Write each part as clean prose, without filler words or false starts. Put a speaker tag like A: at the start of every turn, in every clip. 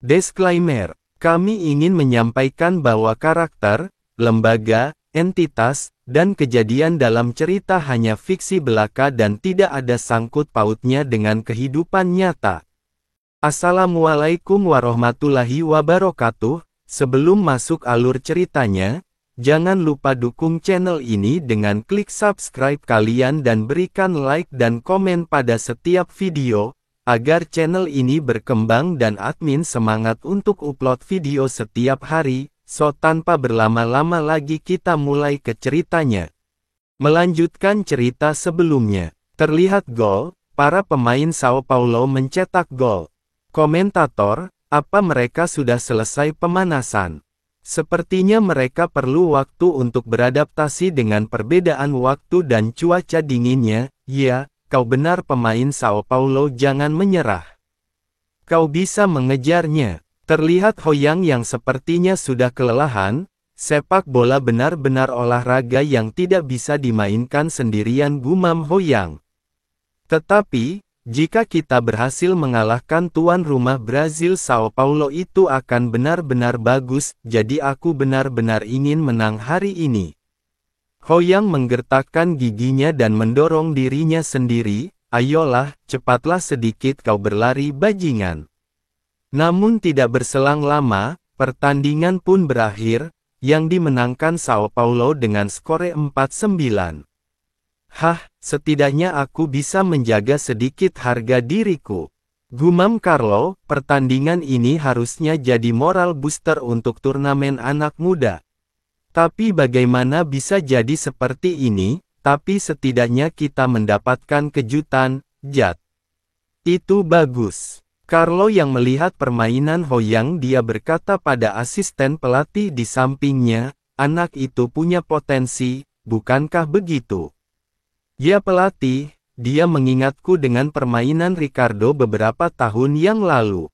A: Disclaimer, kami ingin menyampaikan bahwa karakter, lembaga, entitas, dan kejadian dalam cerita hanya fiksi belaka dan tidak ada sangkut pautnya dengan kehidupan nyata. Assalamualaikum warahmatullahi wabarakatuh. Sebelum masuk alur ceritanya, jangan lupa dukung channel ini dengan klik subscribe kalian dan berikan like dan komen pada setiap video, agar channel ini berkembang dan admin semangat untuk upload video setiap hari. So tanpa berlama-lama lagi kita mulai ke ceritanya. Melanjutkan cerita sebelumnya, terlihat gol, para pemain Sao Paulo mencetak gol. Komentator, apa mereka sudah selesai pemanasan? Sepertinya mereka perlu waktu untuk beradaptasi dengan perbedaan waktu dan cuaca dinginnya. Ya, kau benar pemain Sao Paulo, jangan menyerah. Kau bisa mengejarnya. Terlihat Hoyang yang sepertinya sudah kelelahan. Sepak bola benar-benar olahraga yang tidak bisa dimainkan sendirian, gumam Hoyang. Tetapi, jika kita berhasil mengalahkan tuan rumah Brazil Sao Paulo itu akan benar-benar bagus, jadi aku benar-benar ingin menang hari ini. Hoyang menggertakkan giginya dan mendorong dirinya sendiri, ayolah, cepatlah sedikit kau berlari bajingan. Namun tidak berselang lama, pertandingan pun berakhir, yang dimenangkan Sao Paulo dengan skor 4-9. Hah, setidaknya aku bisa menjaga sedikit harga diriku. Gumam Carlo, pertandingan ini harusnya jadi moral booster untuk turnamen anak muda. Tapi bagaimana bisa jadi seperti ini? Tapi setidaknya kita mendapatkan kejutan, Jat. Itu bagus. Carlo yang melihat permainan Hoyang, dia berkata pada asisten pelatih di sampingnya, anak itu punya potensi, bukankah begitu? Ya pelatih, dia mengingatku dengan permainan Ricardo beberapa tahun yang lalu.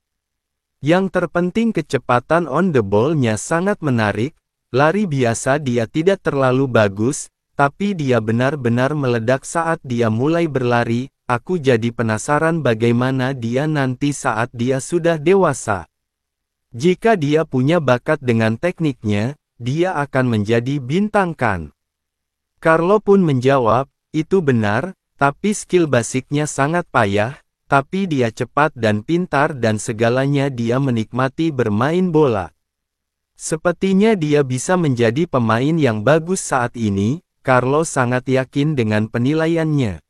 A: Yang terpenting kecepatan on the ball-nya sangat menarik, lari biasa dia tidak terlalu bagus, tapi dia benar-benar meledak saat dia mulai berlari. Aku jadi penasaran bagaimana dia nanti saat dia sudah dewasa. Jika dia punya bakat dengan tekniknya, dia akan menjadi bintang kan. Carlo pun menjawab, itu benar, tapi skill basicnya sangat payah, tapi dia cepat dan pintar dan segalanya dia menikmati bermain bola. Sepertinya dia bisa menjadi pemain yang bagus saat ini, Carlo sangat yakin dengan penilaiannya.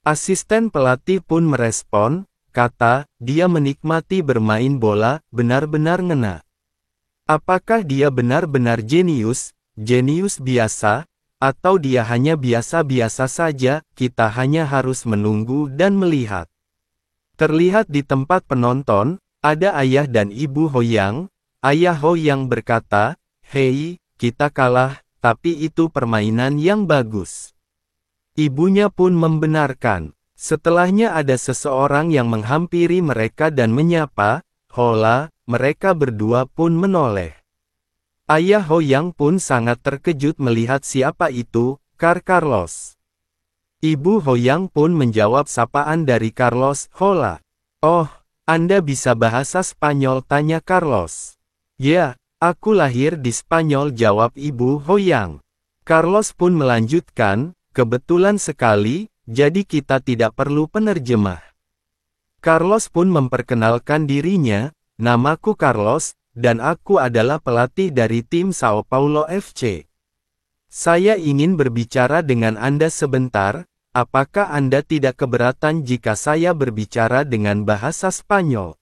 A: Asisten pelatih pun merespon, kata, dia menikmati bermain bola, benar-benar ngena. Apakah dia benar-benar jenius biasa, atau dia hanya biasa-biasa saja? Kita hanya harus menunggu dan melihat. Terlihat di tempat penonton, ada ayah dan ibu Hoyang. Ayah Hoyang berkata, hei, kita kalah, tapi itu permainan yang bagus. Ibunya pun membenarkan. Setelahnya ada seseorang yang menghampiri mereka dan menyapa, hola, mereka berdua pun menoleh. Ayah Hoyang pun sangat terkejut melihat siapa itu, Carlos. Ibu Hoyang pun menjawab sapaan dari Carlos, hola. Oh, Anda bisa bahasa Spanyol, tanya Carlos. Ya, aku lahir di Spanyol, jawab Ibu Hoyang. Carlos pun melanjutkan, kebetulan sekali, jadi kita tidak perlu penerjemah. Carlos pun memperkenalkan dirinya, namaku Carlos, dan aku adalah pelatih dari tim Sao Paulo FC. Saya ingin berbicara dengan Anda sebentar, apakah Anda tidak keberatan jika saya berbicara dengan bahasa Spanyol?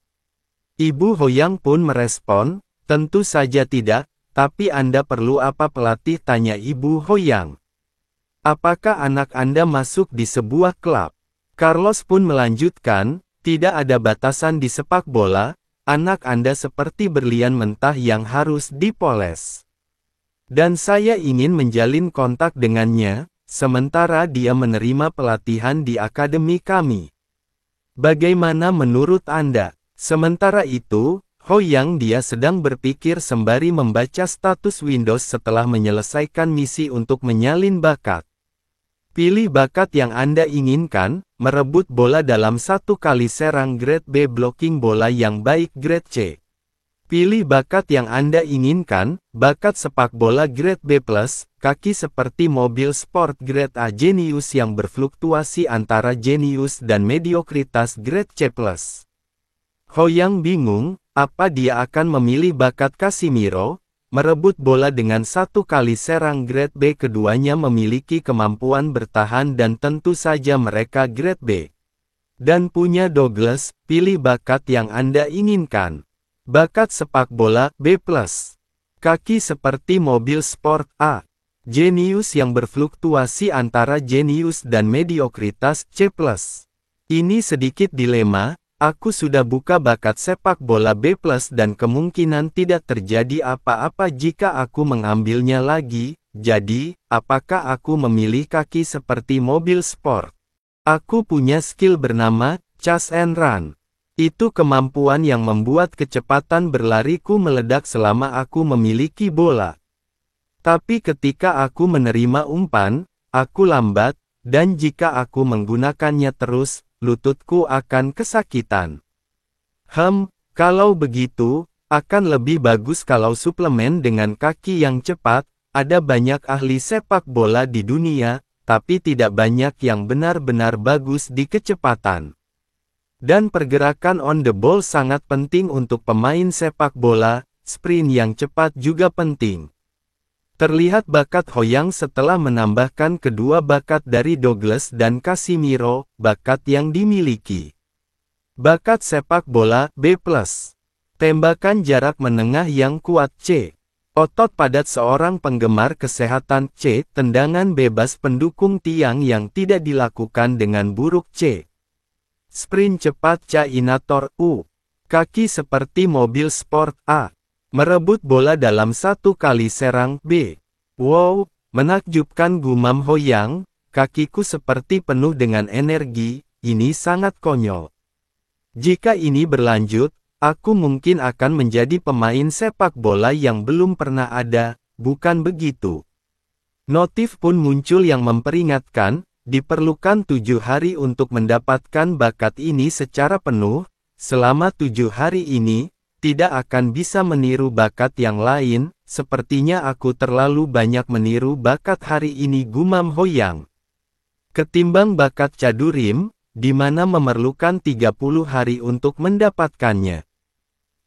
A: Ibu Hoyang pun merespon, tentu saja tidak, tapi Anda perlu apa pelatih, tanya Ibu Hoyang. Apakah anak Anda masuk di sebuah klub? Carlos pun melanjutkan, tidak ada batasan di sepak bola, anak Anda seperti berlian mentah yang harus dipoles. Dan saya ingin menjalin kontak dengannya, sementara dia menerima pelatihan di akademi kami. Bagaimana menurut Anda? Sementara itu, Hoyang dia sedang berpikir sembari membaca status Windows setelah menyelesaikan misi untuk menyalin bakat. Pilih bakat yang Anda inginkan, merebut bola dalam 1 kali serang grade B, blocking bola yang baik grade C. Pilih bakat yang Anda inginkan, bakat sepak bola grade B+, kaki seperti mobil sport grade A, jenius yang berfluktuasi antara jenius dan mediokritas grade C+. Hoyang bingung, apa dia akan memilih bakat Casimiro, merebut bola dengan satu kali serang grade B. Keduanya memiliki kemampuan bertahan dan tentu saja mereka grade B. Dan punya Douglas, pilih bakat yang Anda inginkan. Bakat sepak bola B+. Kaki seperti mobil sport A. Jenius yang berfluktuasi antara jenius dan mediokritas C+. Ini sedikit dilema, aku sudah buka bakat sepak bola B+ dan kemungkinan tidak terjadi apa-apa jika aku mengambilnya lagi, jadi, apakah aku memilih kaki seperti mobil sport? Aku punya skill bernama Chase and Run. Itu kemampuan yang membuat kecepatan berlariku meledak selama aku memiliki bola. Tapi ketika aku menerima umpan, aku lambat, dan jika aku menggunakannya terus, lututku akan kesakitan. Kalau begitu, akan lebih bagus kalau suplemen dengan kaki yang cepat. Ada banyak ahli sepak bola di dunia, tapi tidak banyak yang benar-benar bagus di kecepatan. Dan pergerakan on the ball sangat penting untuk pemain sepak bola, sprint yang cepat juga penting. Terlihat bakat Hoyang setelah menambahkan kedua bakat dari Douglas dan Casimiro, bakat yang dimiliki. Bakat sepak bola B+. Tembakan jarak menengah yang kuat C. Otot padat seorang penggemar kesehatan C. Tendangan bebas pendukung tiang yang tidak dilakukan dengan buruk C. Sprint cepat Cainator U. Kaki seperti mobil sport A. Merebut bola dalam satu kali serang B. Wow, menakjubkan, gumam Hoyang, kakiku seperti penuh dengan energi, ini sangat konyol. Jika ini berlanjut, aku mungkin akan menjadi pemain sepak bola yang belum pernah ada, bukan begitu? Notif pun muncul yang memperingatkan, diperlukan 7 hari untuk mendapatkan bakat ini secara penuh. Selama 7 hari ini, tidak akan bisa meniru bakat yang lain. Sepertinya aku terlalu banyak meniru bakat hari ini, gumam Hoyang. Ketimbang bakat cadurim, di mana memerlukan 30 hari untuk mendapatkannya.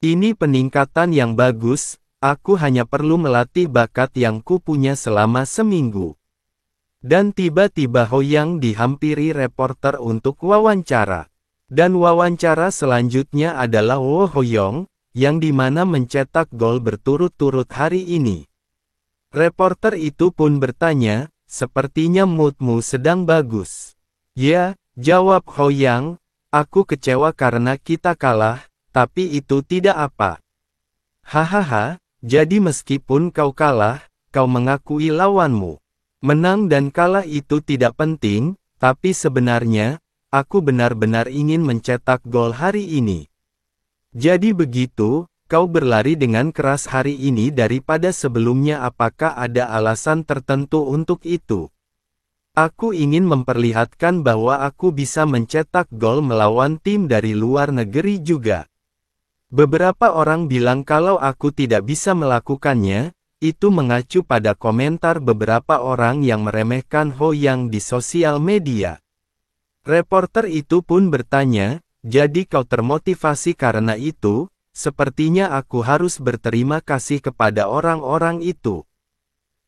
A: Ini peningkatan yang bagus, aku hanya perlu melatih bakat yang kupunya selama seminggu. Dan tiba-tiba Hoyang dihampiri reporter untuk wawancara. Dan wawancara selanjutnya adalah Wo Hoyong, yang dimana mencetak gol berturut-turut hari ini. Reporter itu pun bertanya, sepertinya moodmu sedang bagus. Ya, jawab Hoyang, aku kecewa karena kita kalah, tapi itu tidak apa. Hahaha, jadi meskipun kau kalah, kau mengakui lawanmu. Menang dan kalah itu tidak penting, tapi sebenarnya, aku benar-benar ingin mencetak gol hari ini. Jadi begitu, kau berlari dengan keras hari ini daripada sebelumnya. Apakah ada alasan tertentu untuk itu? Aku ingin memperlihatkan bahwa aku bisa mencetak gol melawan tim dari luar negeri juga. Beberapa orang bilang kalau aku tidak bisa melakukannya. Itu mengacu pada komentar beberapa orang yang meremehkan Hoyang di sosial media. Reporter itu pun bertanya, jadi kau termotivasi karena itu? Sepertinya aku harus berterima kasih kepada orang-orang itu.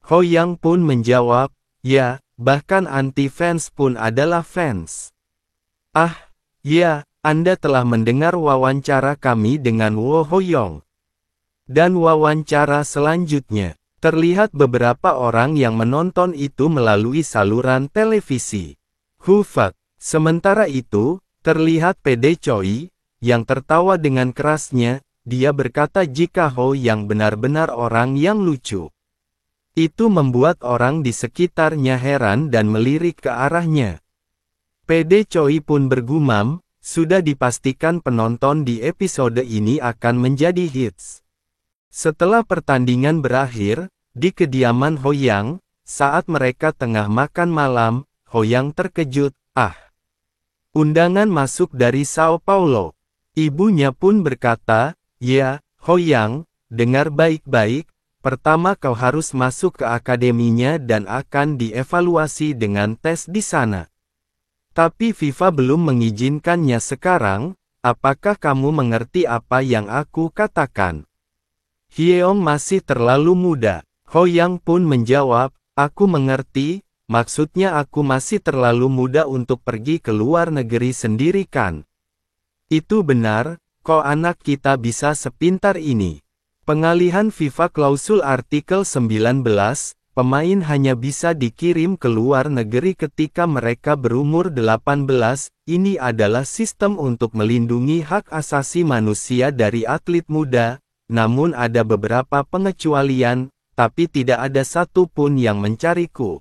A: Hoyang pun menjawab, ya, bahkan anti-fans pun adalah fans. Ah, ya, Anda telah mendengar wawancara kami dengan Wo Hoyong. Dan wawancara selanjutnya, terlihat beberapa orang yang menonton itu melalui saluran televisi. Hufak. Sementara itu, terlihat PD Choi, yang tertawa dengan kerasnya. Dia berkata jika Hoyang benar-benar orang yang lucu. Itu membuat orang di sekitarnya heran dan melirik ke arahnya. PD Choi pun bergumam, sudah dipastikan penonton di episode ini akan menjadi hits. Setelah pertandingan berakhir, di kediaman Hoyang, saat mereka tengah makan malam, Hoyang terkejut, undangan masuk dari Sao Paulo. Ibunya pun berkata, ya, Hoyang, dengar baik-baik, pertama kau harus masuk ke akademinya dan akan dievaluasi dengan tes di sana. Tapi FIFA belum mengizinkannya sekarang, apakah kamu mengerti apa yang aku katakan? Hyeong masih terlalu muda. Hoyang pun menjawab, aku mengerti, maksudnya aku masih terlalu muda untuk pergi ke luar negeri sendiri kan? Itu benar, kok anak kita bisa sepintar ini. Pengalihan FIFA klausul artikel 19, pemain hanya bisa dikirim ke luar negeri ketika mereka berumur 18, ini adalah sistem untuk melindungi hak asasi manusia dari atlet muda, namun ada beberapa pengecualian, tapi tidak ada satu pun yang mencariku.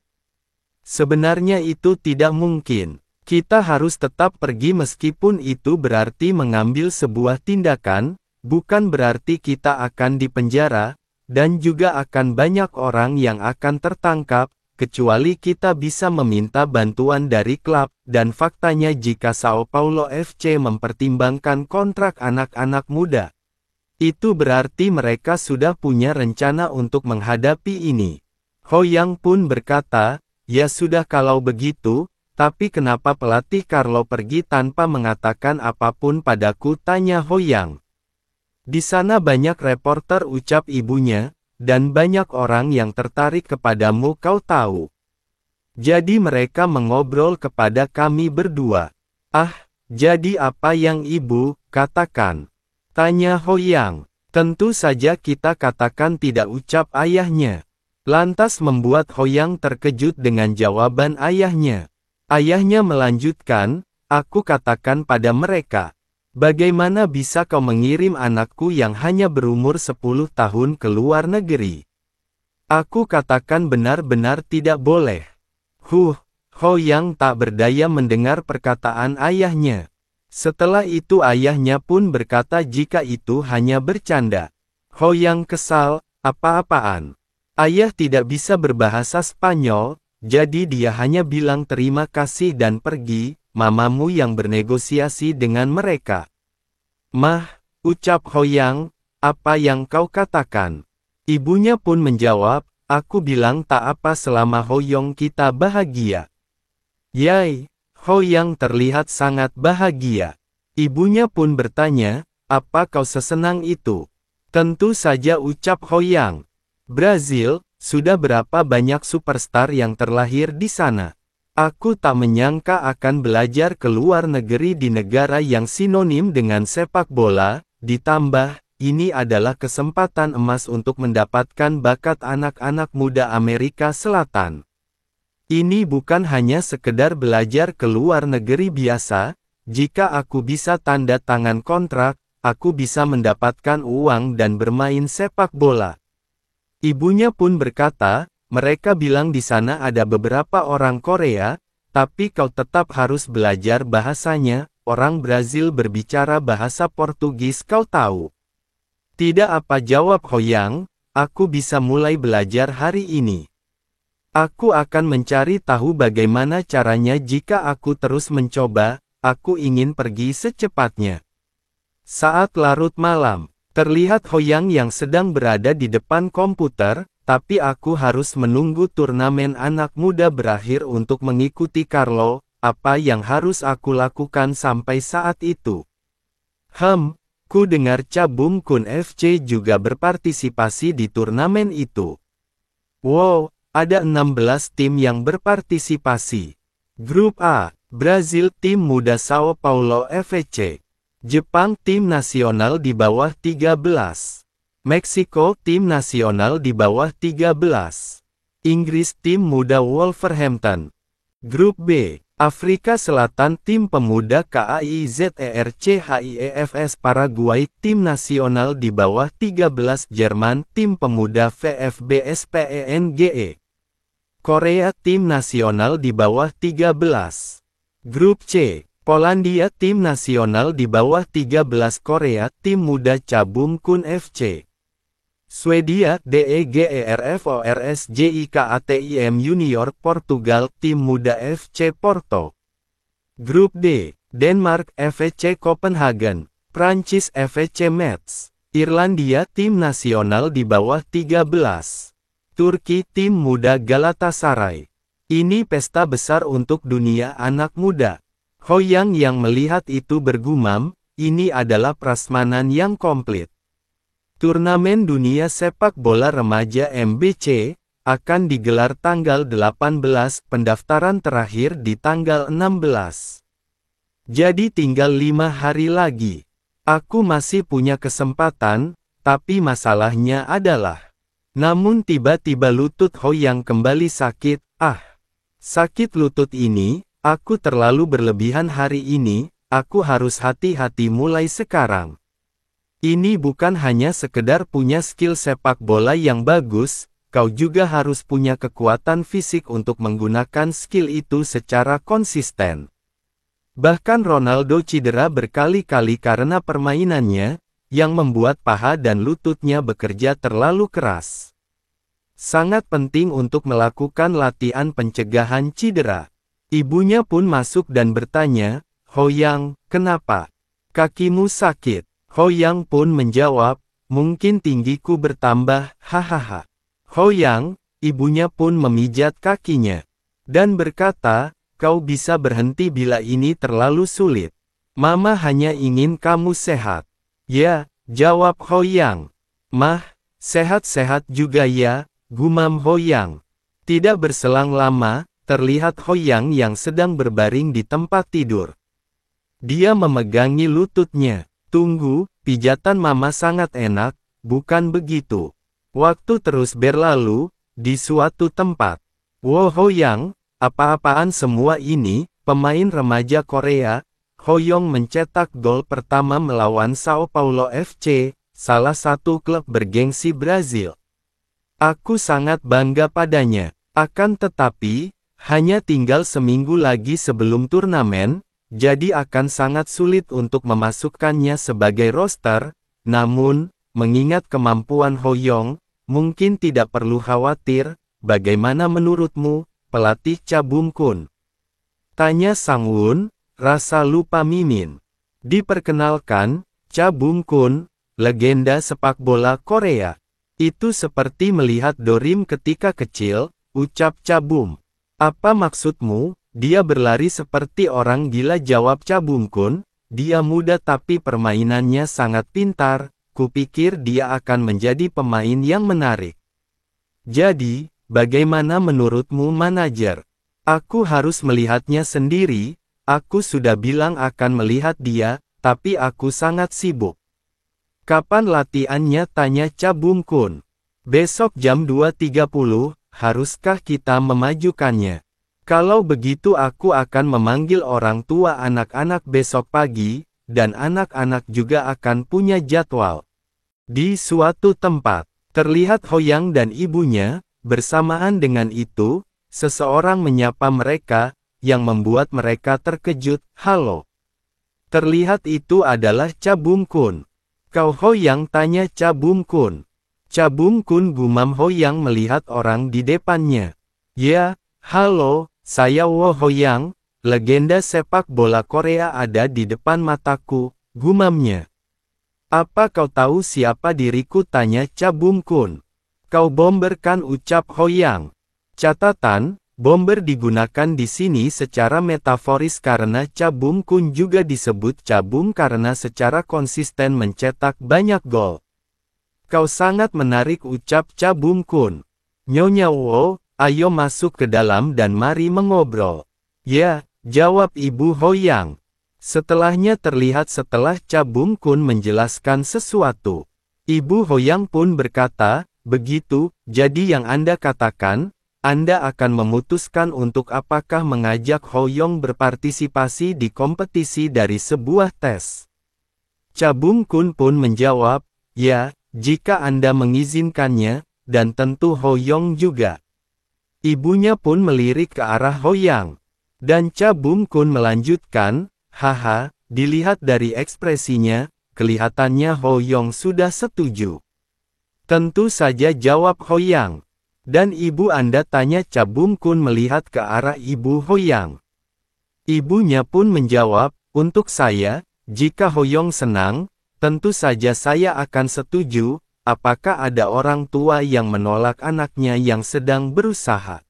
A: Sebenarnya itu tidak mungkin. Kita harus tetap pergi meskipun itu berarti mengambil sebuah tindakan, bukan berarti kita akan dipenjara, dan juga akan banyak orang yang akan tertangkap, kecuali kita bisa meminta bantuan dari klub, dan faktanya jika Sao Paulo FC mempertimbangkan kontrak anak-anak muda, itu berarti mereka sudah punya rencana untuk menghadapi ini. Hoyang pun berkata, ya sudah kalau begitu, tapi kenapa pelatih Carlo pergi tanpa mengatakan apapun padaku, tanya Hoyang. Di sana banyak reporter, ucap ibunya, dan banyak orang yang tertarik kepadamu, kau tahu. Jadi mereka mengobrol kepada kami berdua. Ah, jadi apa yang ibu katakan? Tanya Hoyang. Tentu saja kita katakan tidak, ucap ayahnya. Lantas membuat Hoyang terkejut dengan jawaban ayahnya. Ayahnya melanjutkan, aku katakan pada mereka, bagaimana bisa kau mengirim anakku yang hanya berumur 10 tahun ke luar negeri? Aku katakan benar-benar tidak boleh. Hoyang tak berdaya mendengar perkataan ayahnya. Setelah itu ayahnya pun berkata jika itu hanya bercanda. Hoyang kesal, apa-apaan? Ayah tidak bisa berbahasa Spanyol, jadi dia hanya bilang terima kasih dan pergi, mamamu yang bernegosiasi dengan mereka. Mah, ucap Hoyang, apa yang kau katakan? Ibunya pun menjawab, aku bilang tak apa selama Hoyong kita bahagia. Yai, Hoyang terlihat sangat bahagia. Ibunya pun bertanya, apa kau sesenang itu? Tentu saja, ucap Hoyang. Brazil, sudah berapa banyak superstar yang terlahir di sana. Aku tak menyangka akan belajar ke luar negeri di negara yang sinonim dengan sepak bola, ditambah, ini adalah kesempatan emas untuk mendapatkan bakat anak-anak muda Amerika Selatan. Ini bukan hanya sekedar belajar ke luar negeri biasa, jika aku bisa tanda tangan kontrak, aku bisa mendapatkan uang dan bermain sepak bola. Ibunya pun berkata, mereka bilang di sana ada beberapa orang Korea, tapi kau tetap harus belajar bahasanya, orang Brazil berbicara bahasa Portugis kau tahu. Tidak apa, jawab Hoyang, aku bisa mulai belajar hari ini. Aku akan mencari tahu bagaimana caranya jika aku terus mencoba, aku ingin pergi secepatnya. Saat larut malam. Terlihat Hoyang yang sedang berada di depan komputer, tapi aku harus menunggu turnamen anak muda berakhir untuk mengikuti Carlo, apa yang harus aku lakukan sampai saat itu? Ku dengar Cabum Kun FC juga berpartisipasi di turnamen itu. Wow, ada 16 tim yang berpartisipasi. Grup A, Brazil tim muda Sao Paulo FC. Jepang tim nasional di bawah 13. Meksiko tim nasional di bawah 13. Inggris tim muda Wolverhampton. Grup B, Afrika Selatan tim pemuda KAIZERCHIEFS Paraguay tim nasional di bawah 13. Jerman tim pemuda VFB-SPENGE. Korea tim nasional di bawah 13. Grup C, Polandia tim nasional di bawah 13. Korea tim muda Cabum Kun FC. Swedia DEGERFORSJIKATIM Junior Portugal tim muda FC Porto. Grup D, Denmark FC Copenhagen, Prancis FC Metz. Irlandia tim nasional di bawah 13. Turki tim muda Galatasaray. Ini pesta besar untuk dunia anak muda. Hoyang yang melihat itu bergumam, ini adalah prasmanan yang komplit. Turnamen dunia sepak bola remaja MBC akan digelar tanggal 18, pendaftaran terakhir di tanggal 16. Jadi tinggal 5 hari lagi. Aku masih punya kesempatan, tapi masalahnya adalah. Namun tiba-tiba lutut Hoyang kembali sakit. Sakit lutut ini, aku terlalu berlebihan hari ini, aku harus hati-hati mulai sekarang. Ini bukan hanya sekedar punya skill sepak bola yang bagus, kau juga harus punya kekuatan fisik untuk menggunakan skill itu secara konsisten. Bahkan Ronaldo cedera berkali-kali karena permainannya, yang membuat paha dan lututnya bekerja terlalu keras. Sangat penting untuk melakukan latihan pencegahan cedera. Ibunya pun masuk dan bertanya, "Hoyang, kenapa? Kakimu sakit?" Hoyang pun menjawab, "Mungkin tinggiku bertambah, hahaha." Hoyang, ibunya pun memijat kakinya. Dan berkata, "Kau bisa berhenti bila ini terlalu sulit. Mama hanya ingin kamu sehat." "Ya," jawab Hoyang. "Mah, sehat-sehat juga ya," gumam Hoyang. Tidak berselang lama, terlihat Hoyang yang sedang berbaring di tempat tidur. Dia memegangi lututnya. "Tunggu, pijatan mama sangat enak, bukan begitu?" Waktu terus berlalu, di suatu tempat. "Wow Hoyang, apa-apaan semua ini?" Pemain remaja Korea, Hoyong mencetak gol pertama melawan Sao Paulo FC, salah satu klub bergengsi Brazil. "Aku sangat bangga padanya. Akan tetapi, hanya tinggal seminggu lagi sebelum turnamen, jadi akan sangat sulit untuk memasukkannya sebagai roster. Namun, mengingat kemampuan Hoyong, mungkin tidak perlu khawatir. Bagaimana menurutmu, pelatih Cha Bum-kun?" tanya Sang-won, rasa lupa mimin. Diperkenalkan, Cha Bum-kun, legenda sepak bola Korea. "Itu seperti melihat Dorim ketika kecil," ucap Cha Bum. "Apa maksudmu?" "Dia berlari seperti orang gila," jawab Cha Bum-kun. "Dia muda tapi permainannya sangat pintar, kupikir dia akan menjadi pemain yang menarik." "Jadi, bagaimana menurutmu manajer?" "Aku harus melihatnya sendiri, aku sudah bilang akan melihat dia, tapi aku sangat sibuk." "Kapan latihannya?" tanya Cha Bum-kun. "Besok jam 2.30, haruskah kita memajukannya?" "Kalau begitu aku akan memanggil orang tua anak-anak besok pagi, dan anak-anak juga akan punya jadwal." Di suatu tempat, terlihat Hoyang dan ibunya, bersamaan dengan itu, seseorang menyapa mereka, yang membuat mereka terkejut. "Halo." Terlihat itu adalah Cha Bum-kun. "Kau Hoyang?" tanya Cha Bum-kun. Cha Bum-kun gumam Hoyang melihat orang di depannya. "Ya, halo, saya Wo Hoyang, legenda sepak bola Korea ada di depan mataku," gumamnya. "Apa kau tahu siapa diriku?" tanya Cha Bum-kun. "Kau Bomber kan?" ucap Hoyang. Catatan, Bomber digunakan di sini secara metaforis karena Cha Bum-kun juga disebut Cha Bum karena secara konsisten mencetak banyak gol. "Kau sangat menarik," ucap Cha Bum-kun. "Nyonya Wo, ayo masuk ke dalam dan mari mengobrol." "Ya," jawab Ibu Hoyang. Setelahnya terlihat setelah Cha Bum-kun menjelaskan sesuatu. Ibu Hoyang pun berkata, "Begitu, jadi yang Anda katakan, Anda akan memutuskan untuk apakah mengajak Hoyong berpartisipasi di kompetisi dari sebuah tes." Cha Bum-kun pun menjawab, "Ya, jika Anda mengizinkannya, dan tentu Hoyong juga." Ibunya pun melirik ke arah Hoyang. Dan Cha Bum-kun melanjutkan, "Haha, dilihat dari ekspresinya, kelihatannya Hoyong sudah setuju." "Tentu saja," jawab Hoyang. "Dan ibu Anda?" tanya Cha Bum-kun melihat ke arah Ibu Hoyang. Ibunya pun menjawab, "Untuk saya, jika Hoyong senang, Tentu saja saya akan setuju. Apakah ada orang tua yang menolak anaknya yang sedang berusaha?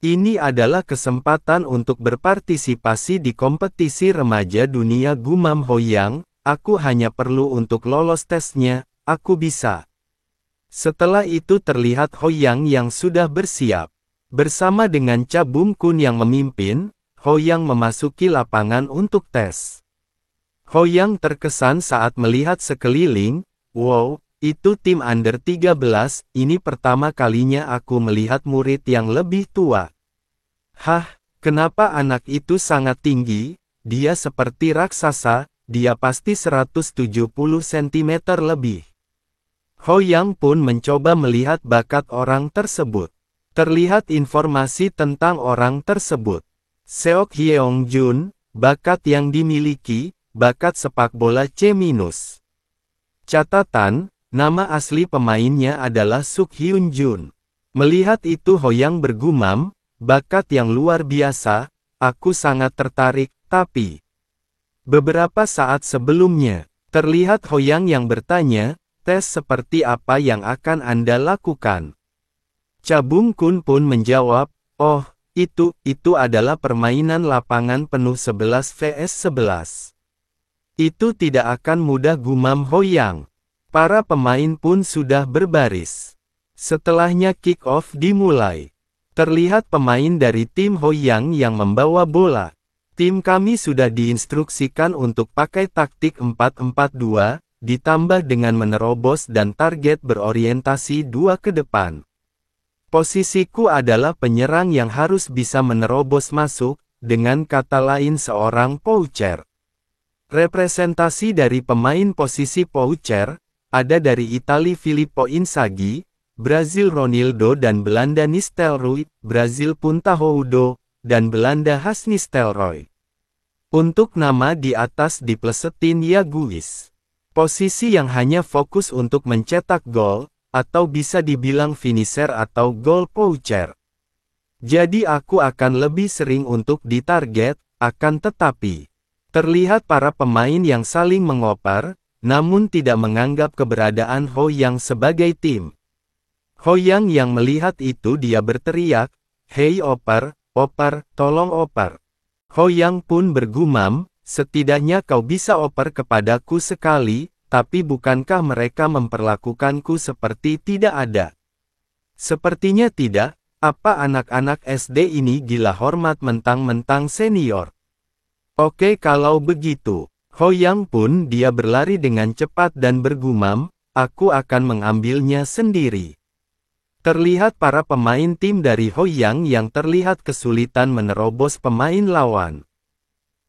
A: Ini adalah kesempatan untuk berpartisipasi di kompetisi remaja dunia, gumam Hoyang. Aku hanya perlu untuk lolos tesnya, aku bisa. Setelah itu terlihat Hoyang yang sudah bersiap. Bersama dengan Cha Bum Kun yang memimpin, Hoyang memasuki lapangan untuk tes. Hoyang terkesan saat melihat sekeliling. Wow, itu tim under 13, ini pertama kalinya aku melihat murid yang lebih tua. Hah, kenapa anak itu sangat tinggi? Dia seperti raksasa, dia pasti 170 cm lebih. Hoyang pun mencoba melihat bakat orang tersebut. Terlihat informasi tentang orang tersebut. Seok Hyeong Jun, bakat yang dimiliki, bakat sepak bola C-. Catatan, nama asli pemainnya adalah Suk Hyun Jun. Melihat itu Hoyang bergumam, bakat yang luar biasa, aku sangat tertarik, tapi... Beberapa saat sebelumnya, terlihat Hoyang yang bertanya, tes seperti apa yang akan Anda lakukan? Cha Bum Kun pun menjawab, oh, itu adalah permainan lapangan penuh 11 vs 11. Itu tidak akan mudah, gumam Hoyang. Para pemain pun sudah berbaris. Setelahnya kick-off dimulai. Terlihat pemain dari tim Hoyang yang membawa bola. Tim kami sudah diinstruksikan untuk pakai taktik 4-4-2, ditambah dengan menerobos dan target berorientasi 2 ke depan. Posisiku adalah penyerang yang harus bisa menerobos masuk, dengan kata lain seorang poacher. Representasi dari pemain posisi poacher, ada dari Italia Filippo Inzaghi, Brazil Ronaldo dan Belanda Nistelrooy, Brazil pun Tahoudo, dan Belanda Hans Nistelrooy. Untuk nama di atas diplesetin Yaguis. Posisi yang hanya fokus untuk mencetak gol, atau bisa dibilang finisher atau goal poacher. Jadi aku akan lebih sering untuk ditarget, akan tetapi, terlihat para pemain yang saling mengoper, namun tidak menganggap keberadaan Hoyang sebagai tim. Hoyang yang melihat itu dia berteriak, hei oper, tolong oper. Hoyang pun bergumam, setidaknya kau bisa oper kepadaku sekali, tapi bukankah mereka memperlakukanku seperti tidak ada? Sepertinya tidak, apa anak-anak SD ini gila hormat mentang-mentang senior? Oke kalau begitu. Hoyang pun dia berlari dengan cepat dan bergumam, aku akan mengambilnya sendiri. Terlihat para pemain tim dari Hoyang yang terlihat kesulitan menerobos pemain lawan.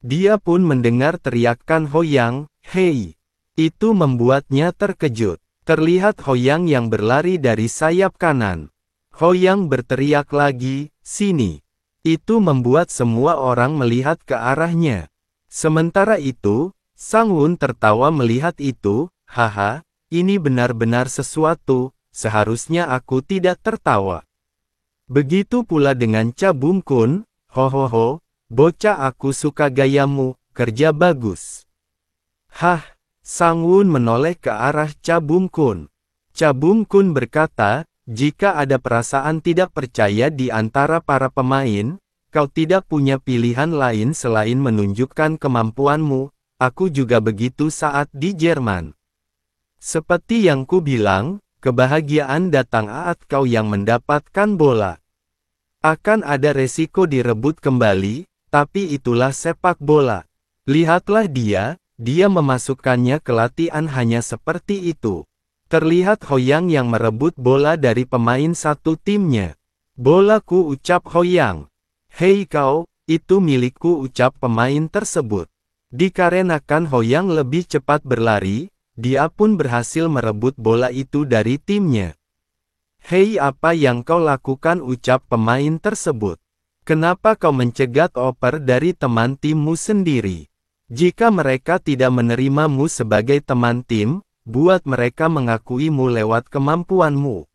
A: Dia pun mendengar teriakan Hoyang, hei. Itu membuatnya terkejut. Terlihat Hoyang yang berlari dari sayap kanan. Hoyang berteriak lagi, sini. Itu membuat semua orang melihat ke arahnya. Sementara itu, Sang-won tertawa melihat itu, haha, ini benar-benar sesuatu, seharusnya aku tidak tertawa. Begitu pula dengan Cha Bum Kun, hohoho, bocah aku suka gayamu, kerja bagus. Hah, Sang-won menoleh ke arah Cha Bum Kun. Cha Bum Kun berkata, jika ada perasaan tidak percaya di antara para pemain, kau tidak punya pilihan lain selain menunjukkan kemampuanmu. Aku juga begitu saat di Jerman. Seperti yang ku bilang, kebahagiaan datang saat kau yang mendapatkan bola. Akan ada resiko direbut kembali, tapi itulah sepak bola. Lihatlah dia memasukkannya ke latihan hanya seperti itu. Terlihat Hoyang yang merebut bola dari pemain satu timnya. Bolaku, ucap Hoyang. Hei kau, itu milikku, ucap pemain tersebut. Dikarenakan Hoyang lebih cepat berlari, dia pun berhasil merebut bola itu dari timnya. Hei, apa yang kau lakukan, ucap pemain tersebut. Kenapa kau mencegat oper dari teman timmu sendiri? Jika mereka tidak menerimamu sebagai teman tim, buat mereka mengakuimu lewat kemampuanmu.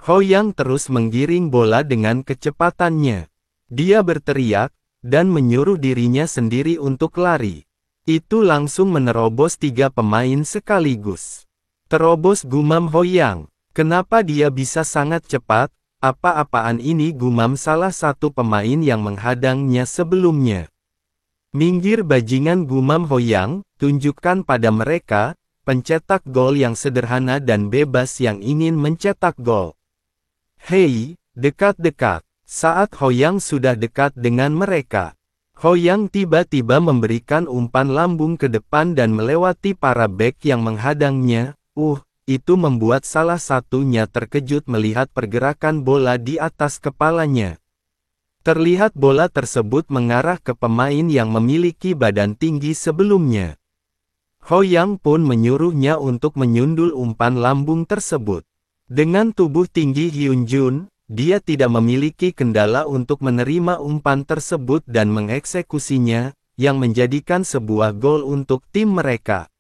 A: Hoyang terus menggiring bola dengan kecepatannya. Dia berteriak, dan menyuruh dirinya sendiri untuk lari. Itu langsung menerobos 3 pemain sekaligus. Terobos, gumam Hoyang. Kenapa dia bisa sangat cepat? Apa-apaan ini, gumam salah satu pemain yang menghadangnya sebelumnya. Minggir bajingan, gumam Hoyang, tunjukkan pada mereka, pencetak gol yang sederhana dan bebas yang ingin mencetak gol. Hei, dekat-dekat. Saat Hoyang sudah dekat dengan mereka, Hoyang tiba-tiba memberikan umpan lambung ke depan dan melewati para bek yang menghadangnya. Itu membuat salah satunya terkejut melihat pergerakan bola di atas kepalanya. Terlihat bola tersebut mengarah ke pemain yang memiliki badan tinggi sebelumnya. Hoyang pun menyuruhnya untuk menyundul umpan lambung tersebut. Dengan tubuh tinggi Hyun Jun, dia tidak memiliki kendala untuk menerima umpan tersebut dan mengeksekusinya, yang menjadikan sebuah gol untuk tim mereka.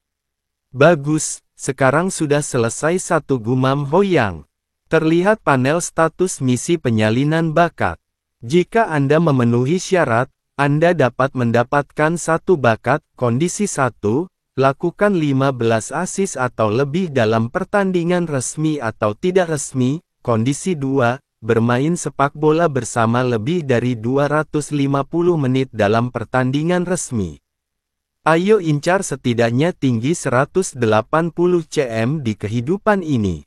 A: Bagus, sekarang sudah selesai 1, gumam Hoyang. Terlihat panel status misi penyalinan bakat. Jika Anda memenuhi syarat, Anda dapat mendapatkan 1 bakat. Kondisi 1, lakukan 15 assist atau lebih dalam pertandingan resmi atau tidak resmi. Kondisi 2, bermain sepak bola bersama lebih dari 250 menit dalam pertandingan resmi. Ayo incar setidaknya tinggi 180 cm di kehidupan ini.